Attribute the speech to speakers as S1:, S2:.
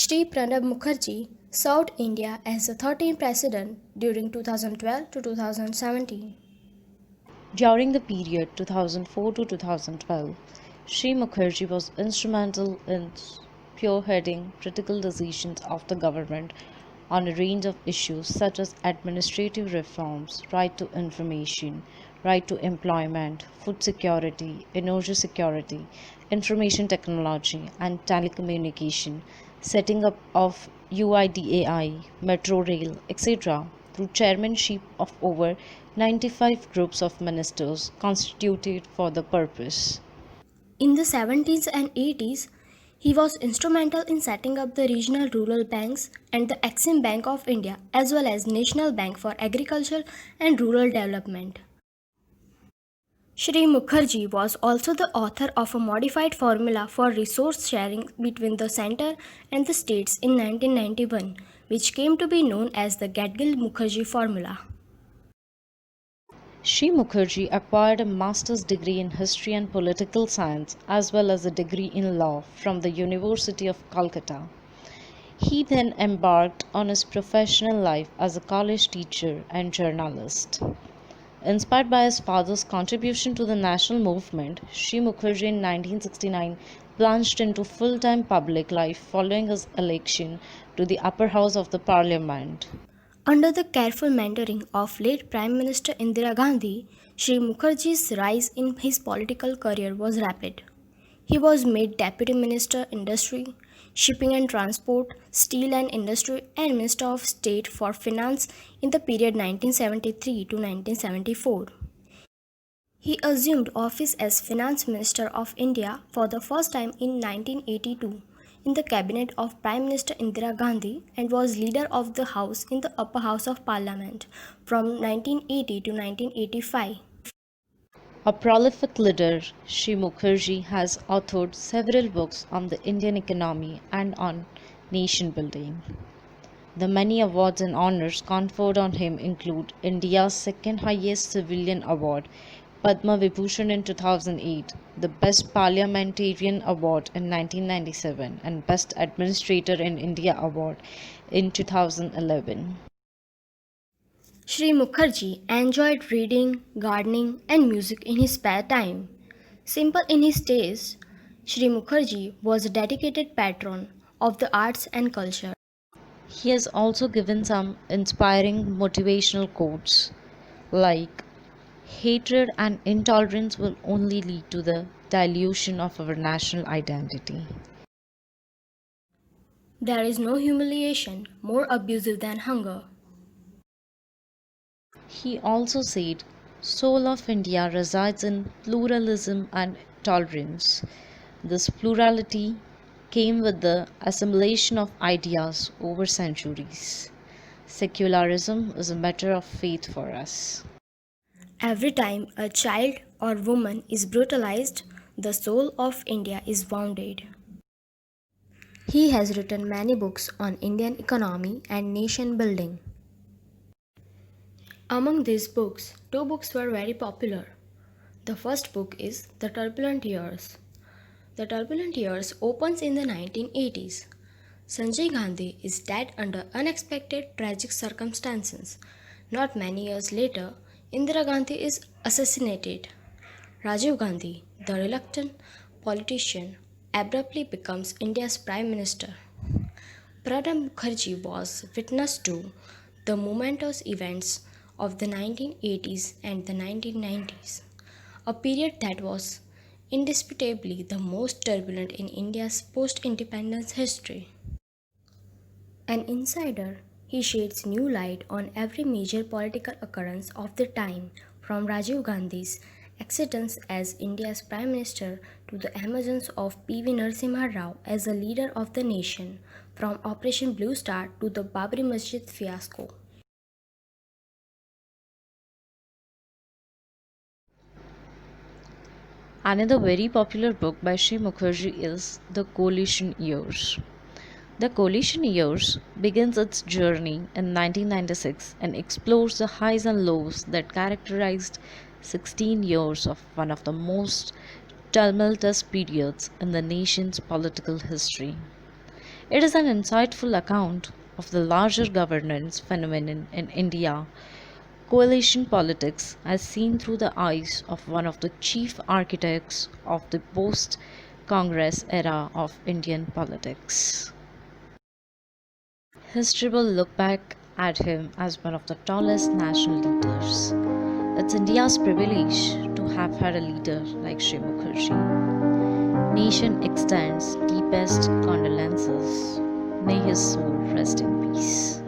S1: Shri Pranab Mukherjee served India as the 13th president during 2012 to 2017.
S2: During the period 2004 to 2012, Shri Mukherjee was instrumental in spearheading critical decisions of the government on a range of issues such as administrative reforms, right to information, right to employment, food security, energy security, information technology, and telecommunication, setting up of UIDAI, metro rail, etc., through chairmanship of over 95 groups of ministers constituted for the purpose.
S1: In the 70s and 80s, he was instrumental in setting up the regional rural banks and the Exim Bank of India as well as National Bank for Agriculture and Rural Development. Shri Mukherjee was also the author of a modified formula for resource sharing between the center and the states in 1991, which came to be known as the Gadgil-Mukherjee formula.
S2: Shri Mukherjee acquired a master's degree in history and political science as well as a degree in law from the University of Calcutta. He then embarked on his professional life as a college teacher and journalist. Inspired by his father's contribution to the national movement, Shri Mukherjee in 1969 plunged into full-time public life following his election to the upper house of the parliament.
S1: Under the careful mentoring of late Prime Minister Indira Gandhi, Shri Mukherjee's rise in his political career was rapid. He was made Deputy Minister Industry, Shipping and Transport, Steel and Industry and Minister of State for Finance in the period 1973 to 1974. He assumed office as Finance Minister of India for the first time in 1982 in the cabinet of Prime Minister Indira Gandhi and was leader of the House in the upper house of Parliament from 1980 to 1985.
S2: A prolific leader, Shri Mukherjee has authored several books on the Indian economy and on nation building. The many awards and honors conferred on him include India's second highest civilian award, Padma Vibhushan in 2008, the Best Parliamentarian Award in 1997, and Best Administrator in India Award in 2011.
S1: Shri Mukherjee enjoyed reading, gardening, and music in his spare time. Simple in his taste, Shri Mukherjee was a dedicated patron of the arts and culture.
S2: He has also given some inspiring motivational quotes like hatred and intolerance will only lead to the dilution of our national identity.
S1: There is no humiliation more abusive than hunger.
S2: He also said, Soul of India resides in pluralism and tolerance. This plurality came with the assimilation of ideas over centuries. Secularism is a matter of faith for us.
S1: Every time a child or woman is brutalized, the soul of India is wounded. He has written many books on Indian economy and nation building. Among these books, two books were very popular. The first book is The Turbulent Years. The Turbulent Years opens in the 1980s. Sanjay Gandhi is dead under unexpected tragic circumstances. Not many years later, Indira Gandhi is assassinated. Rajiv Gandhi, the reluctant politician, abruptly becomes India's Prime Minister. Pranab Mukherjee was witness to the momentous events of the 1980s and the 1990s, a period that was indisputably the most turbulent in India's post-independence history. An insider, he sheds new light on every major political occurrence of the time, from Rajiv Gandhi's acceptance as India's Prime Minister to the emergence of P.V. Narasimha Rao as a leader of the nation, from Operation Blue Star to the Babri Masjid fiasco.
S2: Another very popular book by Shri Mukherjee is The Coalition Years. The Coalition Years begins its journey in 1996 and explores the highs and lows that characterized 16 years of one of the most tumultuous periods in the nation's political history. It is an insightful account of the larger governance phenomenon in India, coalition politics as seen through the eyes of one of the chief architects of the post Congress era of Indian politics. History will look back at him as one of the tallest national leaders. It's India's privilege to have had a leader like Shri Mukherjee. Nation extends deepest condolences. May his soul rest in peace.